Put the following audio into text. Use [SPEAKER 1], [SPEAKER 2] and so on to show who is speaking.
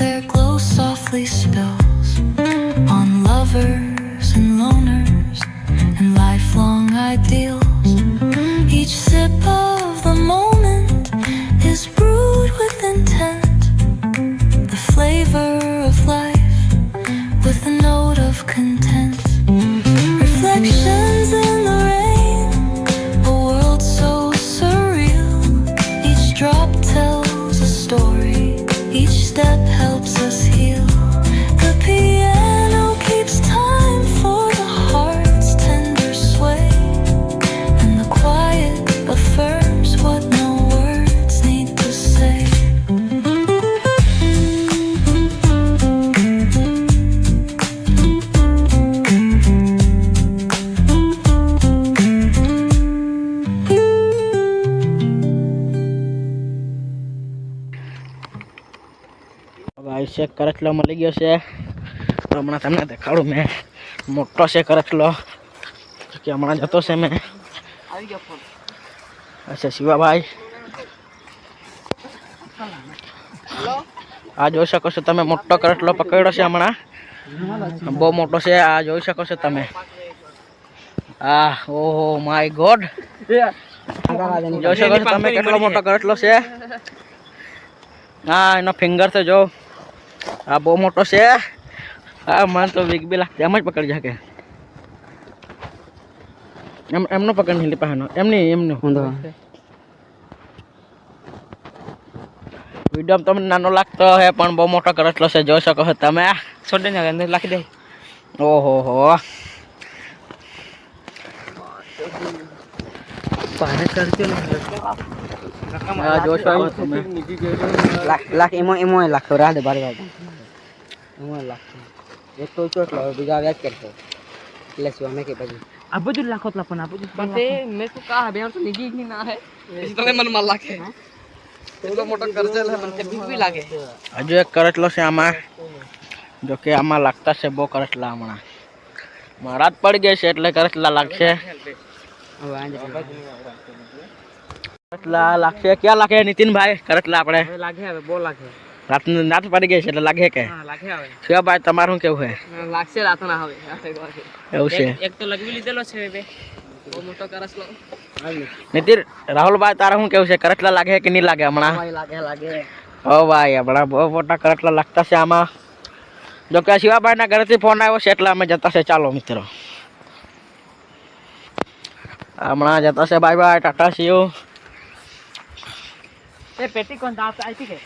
[SPEAKER 1] Their glow softly spills on lovers and loners and lifelong ideals. Each sip of the moment is brewed with intent, the flavor of life with a note of content. Reflections in the rain, a world so surreal. Each drop tells a story, each step helps us heal. The piano keeps time for the heart's tender sway, and the quiet affirms what no words need to say.
[SPEAKER 2] ભાઈ છે કરચલો મળી ગયો છે તો હમણાં તમને દેખાડું મેં મોટો છે કરચલો કે હમણાં જતો છે મેં
[SPEAKER 3] આવી ગયો ફોન.
[SPEAKER 2] અચ્છા શિવાભાઈ આ જોઈ શકો છો તમે મોટો કરચલો પકડ્યો છે હમણાં બહુ મોટો છે આ જોઈ શકો છો તમે આ ઓહો માય ગોડ જોઈ શકો છો તમે કેટલો મોટો કરચલો છે હા એનો ફિંગર છે જો આ બહુ મોટો છે હા મને તો વીક બી લાગતી એમ જ પકડી શકે એમનો પકડ નહીં પાનો એમનું વિડીયો તમને નાનો લાગતો હે પણ બહુ મોટો કરચલો છે જોઈ શકો છો તમે
[SPEAKER 3] છોડ દે ને અંદર લાખી દે.
[SPEAKER 2] ઓહો હો
[SPEAKER 3] પાને કરજો ને
[SPEAKER 2] આ જોઈ શકો તમે
[SPEAKER 3] લાખ એમો લાખો રાહ દે બાર એમો લાખો એક તો ચોટલો બીજા વ્યાજ કરતો એટલે શું અમે કે પછી આ બધું લાખો જ પણ આ બધું પણ તે મેં તો કા બે તો નિજી ની ના હે તમે મને માર લાખે તો મોટો કરજે લે મને બીક બી લાગે.
[SPEAKER 2] હજુ એક કરચલો છે આમાં જો કે આમાં લાગતા છે બહુ કરચલા હમણાં મારા જ પડી ગયા છે એટલે કરચલા લાગશે કરચલા લાગશે ક્યાં લાગે નીતિનભાઈ કરચલા આપણે
[SPEAKER 3] લાગે હવે બહુ લાગે
[SPEAKER 2] રાત પડી ગઈ છે એટલે લાગે કે
[SPEAKER 3] હા લાગે હવે
[SPEAKER 2] શું ભાઈ તમારું કેવું છે
[SPEAKER 3] લાગશે રાત ના હવે
[SPEAKER 2] એવું છે
[SPEAKER 3] એક તો લગવી લીધેલો છે બે બહુ મોટો કરસલો
[SPEAKER 2] નીતિન રાહુલભાઈ તારા શું કેવું છે કરચલા લાગે કે નહીં લાગે હમણાં
[SPEAKER 3] લાગે
[SPEAKER 2] ઓ ભાઈ હમણાં બહુ મોટા કરચલા લાગતા છે આમાં જો કે શિવાભાઈના ઘરેથી ફોન આવ્યો છે એટલે અમે જતા છે ચાલો મિત્રો હમણાં જતા છે બાય બાય ટાટા સીયુ
[SPEAKER 3] એ પેટી કોણ દાંત આવી કે